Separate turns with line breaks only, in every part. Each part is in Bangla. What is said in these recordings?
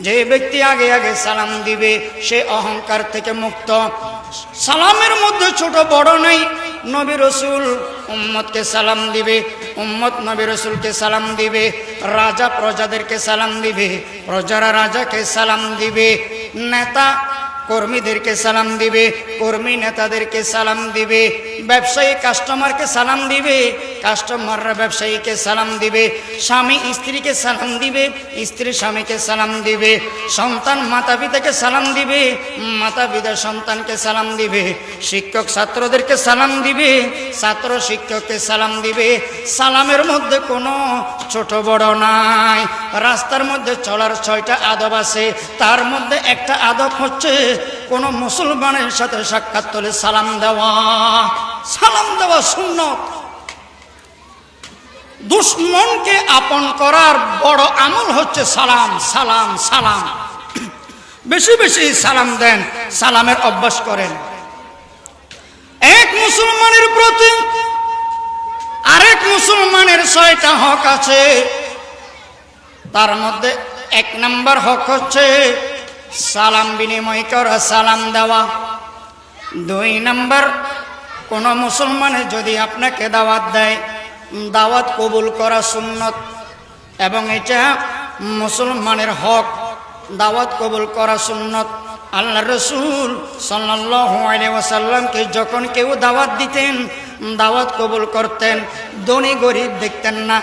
যে ব্যক্তি আগে আগে সালাম দিবে সে অহংকার থেকে মুক্ত। সালামের মধ্যে ছোট বড় নাই। নবী রাসূল উম্মতকে সালাম দিবে, উম্মত নবী রাসূলকে সালাম দিবে, রাজা প্রজাদেরকে সালাম দিবে, প্রজারা রাজাকে সালাম দিবে, নেতা কর্মীদেরকে সালাম দিবে, কর্মী নেতাদেরকে সালাম দিবে, ব্যবসায়ী কাস্টমারকে সালাম দিবে, কাস্টমাররা ব্যবসায়ীকে সালাম দিবে, স্বামী স্ত্রীকে সালাম দিবে, স্ত্রী স্বামীকে সালাম দিবে, সন্তান মাতা পিতাকে সালাম দিবে, মাতা পিতা সন্তানকে সালাম দিবে, শিক্ষক ছাত্রদেরকে সালাম দিবে, ছাত্র শিক্ষককে সালাম দিবে। সালামের মধ্যে কোনো ছোট বড় নাই। রাস্তার মধ্যে চলার 6টা আদব আছে, তার মধ্যে একটা আদব হচ্ছে কোন মুসলমানের সাথে সাক্ষাৎ হলে সালাম দেওয়া। সালাম দেওয়া সুন্নত। দুশমনকে আপন করার বড় আমল হচ্ছে সালাম, সালাম, সালাম। বেশি বেশি সালাম দেন, সালামের অভ্যাস করেন। এক মুসলমানের প্রতি আরেক মুসলমানের 6টা হক আছে। তার মধ্যে 1 নম্বর হক হচ্ছে সালাম বিনিময় করা, সালাম দেওয়া। 2 নম্বর, কোন মুসলমানে যদি আপনাকে দাওয়াত দেয়, দাওয়াত কবুল করা সুন্নত এবং এটা মুসলমানের হক। দাওয়াত কবুল করা সুন্নত। আল্লাহ রাসূল সাল্লাল্লাহু আলাইহি ওয়াসাল্লামকে যখন কেউ দাওয়াত দিতেন, দাওয়াত কবুল করতেন। ধনী গরিব দেখতেন না,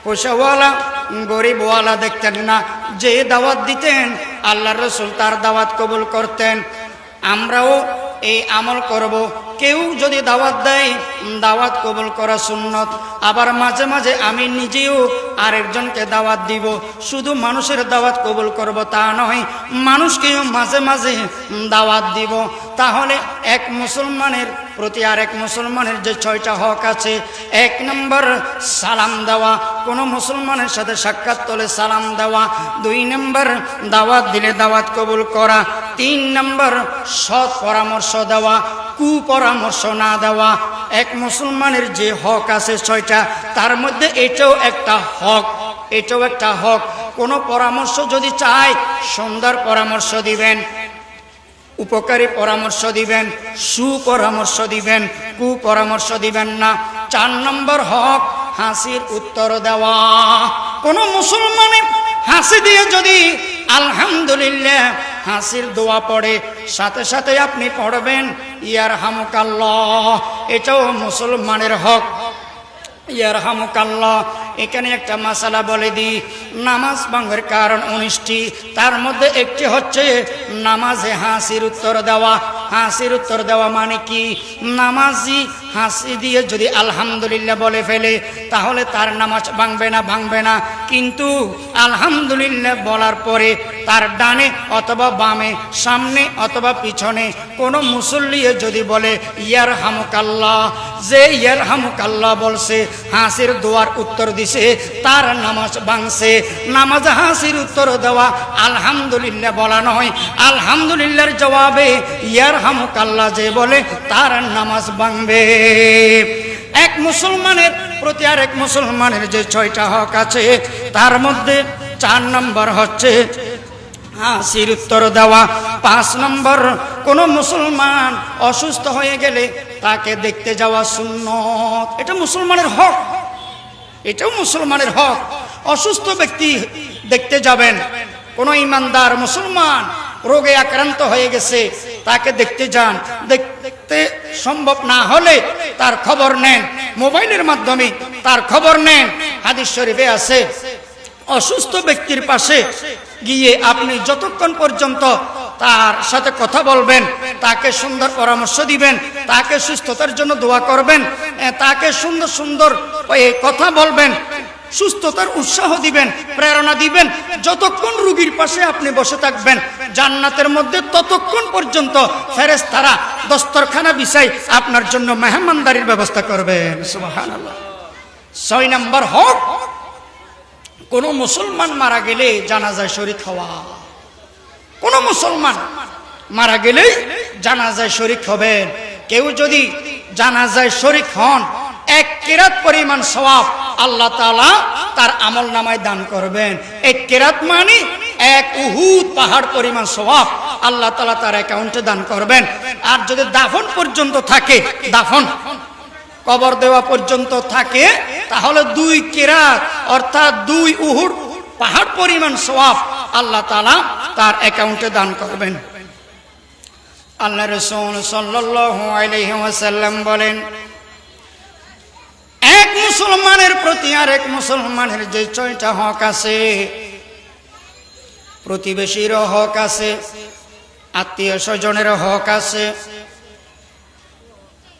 পয়সাওয়ালা গরিবওয়ালা দেখতেন না। যে দাওয়াত দিতেন আল্লাহ রাসূল তার দাওয়াত কবুল করতেন। আমরাও এই আমল করব। কেউ যদি দাওয়াত দেয়, দাওয়াত কবুল করা সুন্নত। আবার মাঝে মাঝে আমি নিজেও আরেকজনকে দাওয়াত দিব। শুধু মানুষের দাওয়াত কবুল করব তা নয়, মানুষকেও মাঝে মাঝে দাওয়াত দিব। তাহলে এক মুসলমানের প্রতি আরেক মুসলমানের যে 6টা হক আছে, 1 নম্বর সালাম দেওয়া, কোনো মুসলমানের সাথে সাক্ষাৎ হলে সালাম দেওয়া। 2 নম্বর দাওয়াত দিলে দাওয়াত কবুল করা। 3 নম্বর সৎ পরামর্শ দেওয়া, কুপরামর্শ না দেওয়া। এক মুসলমানের যে হক আছে 6টা, তার মধ্যে এটাও একটা হক, এটাও একটা হক। কোনো পরামর্শ যদি চায়, সুন্দর পরামর্শ দিবেন, উপকারী পরামর্শ দিবেন, সুপরামর্শ দিবেন, কুপরামর্শ দিবেন না। 4 নম্বর হক হাসির উত্তর দেওয়া। কোনো মুসলমানে হাসি দিয়ে যদি আলহামদুলিল্লাহ হাসির দোয়া পড়ে, সাথে সাথে আপনি পড়বেন ইয়ারহামুকাল্লাহ। এটাও মুসলমানের হক, ইয়ারহামুকাল্লাহ। এখানে একটা মাসালা বলে দিই, নামাজ ভঙ্গের কারণ 19টি। তার মধ্যে একটি হচ্ছে নামাজে হাসির উত্তর দেওয়া। হাসির উত্তর দেওয়া মানে কি? নামাজি হাসি দিয়ে যদি আলহামদুলিল্লাহ বলে ফেলে, তাহলে তার নামাজ ভাঙবে না, ভাঙবে না। কিন্তু আলহামদুলিল্লাহ বলার পরে তার ডানে অথবা বামে, সামনে অথবা পিছনে কোনো মুসল্লি যদি বলে ইয়ারহামুকাল্লাহ, যে ইয়ারহামুকাল্লাহ বলছে, হাসির দোয়ার উত্তর দিছে, তার নামাজ ভাঙছে। নামাজ হাসির উত্তর দেওয়া আলহামদুলিল্লাহ বলা নয়। আলহামদুলিল্লাহর জবাবে ইয়ারহামুকাল্লাহ যে বলে, তার নামাজ ভাঙবে। এক মুসলমানের প্রতি আরেক মুসলমানের যে 6টা হক আছে, তার মধ্যে 4 নম্বর হচ্ছে হাসির উত্তর দেওয়া। 5 নম্বর, কোন মুসলমান অসুস্থ হয়ে গেলে তাকে দেখতে যাওয়া সুন্নত। এটা মুসলমানের হক, এটাও মুসলমানের হক। অসুস্থ ব্যক্তি দেখতে যাবেন। কোন ইমানদার মুসলমান রোগে আক্রান্ত হয়ে গেছে, তাকে দেখতে যান। দেখতে সম্ভব না হলে তার খবর নেন, মোবাইলের মাধ্যমে তার খবর নেন। হাদিস শরীফে আছে, অসুস্থ ব্যক্তির পাশে গিয়ে আপনি যতক্ষণ পর্যন্ত তার সাথে কথা বলবেন, তাকে সুন্দর পরামর্শ দিবেন, তাকে সুস্থতার জন্য দোয়া করবেন, তাকে সুন্দর সুন্দর কথা বলবেন, সুস্থতার উৎসাহ দিবেন, প্রেরণা দিবেন, যতক্ষণ রোগীর পাশে আপনি বসে থাকবেন, জান্নাতের মধ্যে ততক্ষণ পর্যন্ত ফেরেশতারা দস্তরখানা বিছাই আপনার জন্য মেহমানদারির ব্যবস্থা করবেন। সুবহানাল্লাহ। 6 নম্বর হক, কোন মুসলমান মারা গেলে জানাজায় শরীক হওয়া। কোন মুসলমান মারা গেলে জানাজায় শরীক হবেন। কেউ যদি জানাজায় শরীক হন, 1 কিরাত পরিমাণ সওয়াব আল্লাহ তাআলা তার আমল নামায় দান করবেন। 1 কিরাত মানে এক উহুদ পাহাড় পরিমাণ সওয়াব আল্লাহ তাআলা তার অ্যাকাউন্টে দান করবেন। আর যদি দাফন পর্যন্ত থাকে, দাফন কবর দেওয়া পর্যন্ত থাকে, তাহলে 2 কিরাত অর্থাৎ 2 উহুদ পাহাড় পরিমাণ সওয়াব আল্লাহ তাআলা তার অ্যাকাউন্টে দান করবেন। আল্লাহ রাসূল সাল্লাল্লাহু আলাইহি ওয়াসাল্লাম বলেন, এক মুসলমানের প্রতি আরেক মুসলমানের যে 6টা হক আছে, প্রতিবেশীর হক আছে, আত্মীয় স্বজনের হক আছে।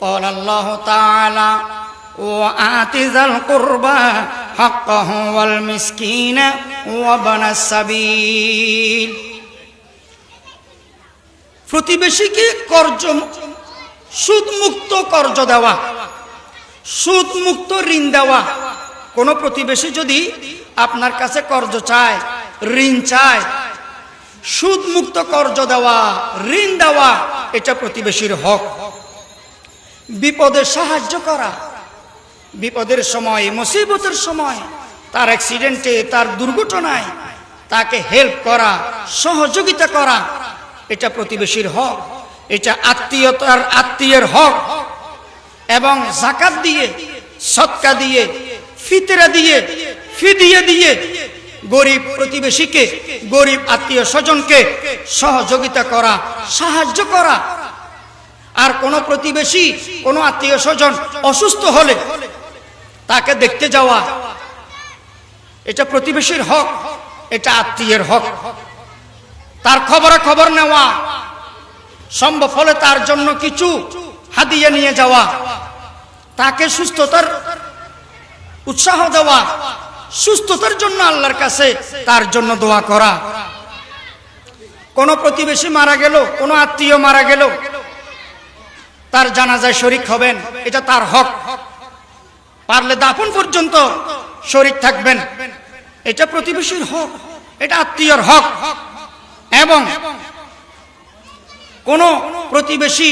قال الله تعالى وآت ذا القربى حقه والمسكين وابن السبيل। প্রতিবেশীকে কর্জ সুদমুক্ত কর্জ দেওয়া, সুদমুক্ত ঋণ দেওয়া। কোন প্রতিবেশী যদি আপনার কাছে কর্জ চায়, ঋণ চায়, সুদমুক্ত কর্জ দেওয়া, ঋণ দেওয়া, এটা প্রতিবেশীর হক। বিপদে সাহায্য করা, বিপদের সময়, মুসিবতের সময়, তার অ্যাক্সিডেন্টে, তার দুর্ঘটনায় তাকে হেল্প করা, সহযোগিতা করা, এটা প্রতিবেশীর হক। এটা আত্মীয়তার আত্মীয়ের হক। এবং যাকাত দিয়ে, সদকা দিয়ে, ফিতরা দিয়ে, ফিদিয়া দিয়ে গরিব প্রতিবেশীকে, গরিব আত্মীয় স্বজনকে সহযোগিতা করা, সাহায্য করা। আর কোন প্রতিবেশী, কোন আত্মীয় স্বজন অসুস্থ হলে তাকে দেখতে যাওয়া, এটা প্রতিবেশীর হক, এটা আত্মীয়ের হক। তার খবর নেওয়া, সম্ভব হলে তার জন্য কিছু হাদিয়া নিয়ে যাওয়া, তাকে সুস্থতার উৎসাহ দেওয়া, সুস্থতার জন্য আল্লাহর কাছে তার জন্য দোয়া করা। কোন প্রতিবেশী মারা গেল, কোন আত্মীয় মারা গেল, তার জানাজায় শরীক হবেন, এটা তার হক। পারলে দাফন পর্যন্ত শরীক থাকবেন, এটা প্রতিবেশীর হক, এটা আত্মীয়র হক। এবং কোন প্রতিবেশী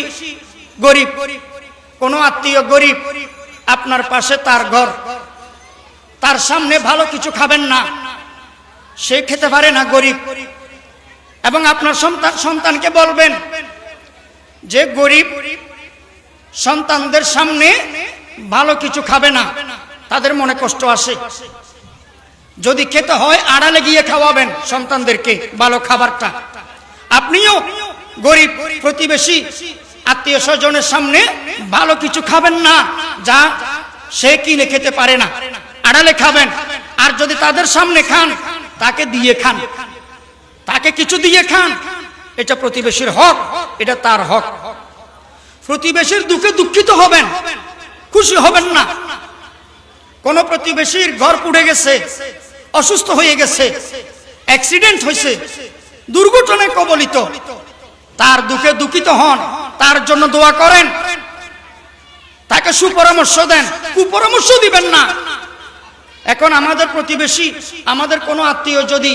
গরিব, কোন আত্মীয় গরিব, আপনার পাশে তার ঘর, তার সামনে ভালো কিছু খাবেন না, সে খেতে পারে না, গরিব, এবং আপনার সন্তানকে বলবেন যে গরিব সন্তানদের সামনে ভালো কিছু খাবে না, তাদের মনে কষ্ট আসে। যদি খেতে হয় আড়ালে গিয়ে খাওয়াবেন সন্তানদেরকে ভালো খাবারটা। আপনিও গরিব প্রতিবেশী আত্মীয় স্বজনের সামনে ভালো কিছু খাবেন না যা সে কিনে খেতে পারে না, আড়ালে খাবেন। আর যদি তাদের সামনে খান, তাকে দিয়ে খান, তাকে কিছু দিয়ে খান, এটা প্রতিবেশীর হক, এটা তার হক। প্রতিবেশীর দুঃখে দুঃখিত হবেন, খুশি হবেন না। কোন প্রতিবেশীর ঘর পুড়ে গেছে, অসুস্থ হয়ে গেছে, অ্যাক্সিডেন্ট হয়েছে, দুর্ঘটনায় কবলিত, তার দুঃখে দুঃখিত হন, তার জন্য দোয়া করেন, তাকে সুপরামর্শ দেন, কুপরামর্শ দিবেন না। এখন আমাদের প্রতিবেশী, আমাদের কোনো আত্মীয় যদি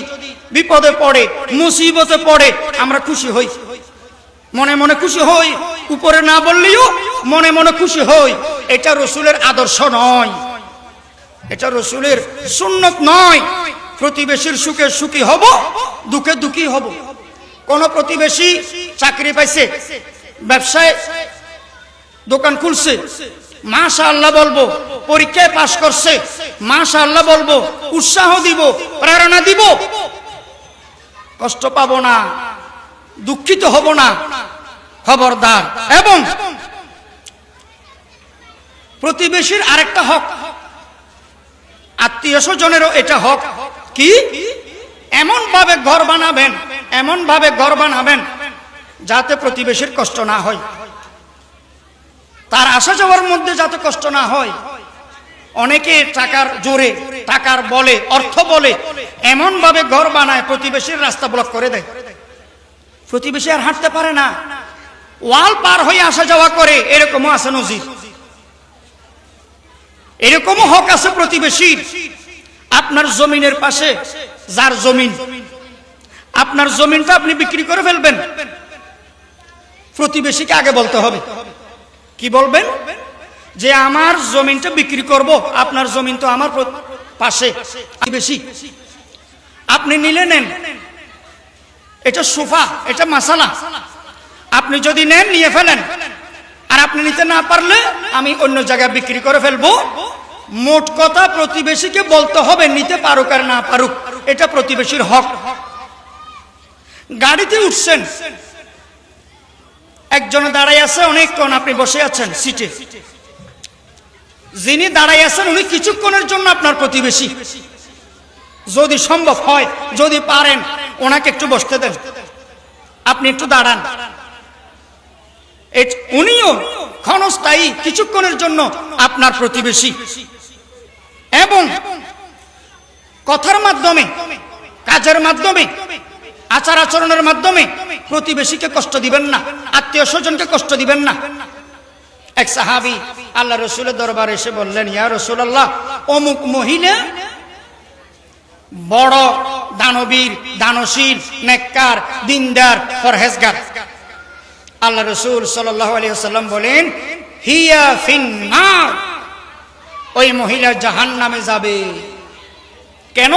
বিপদে পড়ে, মুসিবতে পড়ে, আমরা খুশি হই, মনে মনে খুশি হই, উপরে না বললেও মনে মনে খুশি হই। এটা রাসূলের আদর্শ নয়, এটা রাসূলের সুন্নাত নয়। প্রতিবেশীর সুখে সুখী হব, দুঃখে দুঃখী হব। কোন প্রতিবেশী চাকরি পাইছে, ব্যবসায় দোকান খুলছে, মাশাআল্লাহ বলবো। পরীক্ষায় পাশ করছে, মাশাআল্লাহ বলবো, উৎসাহ দিব, প্রেরণা দিব। কষ্ট পাবো না, দুঃখিত হব না, খবরদার। এবং প্রতিবেশীর আরেকটা হক, আত্মীয় স্বজনেরও এটা হক। কি? এমন ভাবে ঘর বানাবেন, এমন ভাবে ঘর বানাবেন যাতে প্রতিবেশীর কষ্ট না হয়, তার আসা যাওয়ার মধ্যে যাতে কষ্ট না হয়। অনেকে টাকার জোরে, টাকার বলে, অর্থ বলে এমন ভাবে ঘর বানায় প্রতিবেশীর রাস্তা ব্লক করে দেয়, প্রতিবেশী আর হাঁটতে পারে না, ওয়াল পার হয়ে আসা যাওয়া করে। এরকমও আছে নজির, এরকমও হক আছে প্রতিবেশীর। আপনার জমিনের পাশে যার জমিন, আপনার জমিনটা আপনি বিক্রি করে ফেলবেন, প্রতিবেশীকে আগে বলতে হবে। কি বলবেন? যে আমার জমিনটা বিক্রি করব, আপনার জমিন তো আমার পাশে, প্রতিবেশী। আপনি নিলে নেন, এটা সুফা, এটা মাসালা। আপনি যদি নেন নিয়ে ফেলেন, আর আপনি নিতে না পারলে আমি অন্য জায়গায় বিক্রি করে ফেলবো। মোট কথা প্রতিবেশীকে বলতে হবে, নিতে পারুক আর না পারুক, এটা প্রতিবেশীর হক। গাড়িতে উঠছেন, একজন দাঁড়াই আছে অনেকক্ষণ, আপনি বসে আছেন সিটে, যিনি দাঁড়াই আছেন উনি কিছুক্ষণের জন্য আপনার প্রতিবেশী। যদি সম্ভব হয়, যদি পারেন, ওনাকে একটু বসতে দেন, আপনি একটু দাঁড়ান। উনিও ক্ষণস্থায়ী কিছুক্ষণের জন্য আপনার প্রতিবেশী। এবং কথার মাধ্যমে, কাজের মাধ্যমে, আচার আচরণের মাধ্যমে প্রতিবেশীকে কষ্ট দিবেন না, আত্মীয় স্বজনকে কষ্ট দিবেন না। এক সাহাবী আল্লাহ রসুলের দরবারে এসে বললেন, ইয়া রাসূলুল্লাহ, অমুক মহিলা বড় দানবীর, দানশীল, নেককার, দিনদার, পরহেজগার। আল্লাহ রসুল সাল্লাল্লাহু আলাইহি ওয়াসাল্লাম বলেন, হিয়া ফিন্নার, ওই মহিলা জাহান্নামে যাবে। কেন?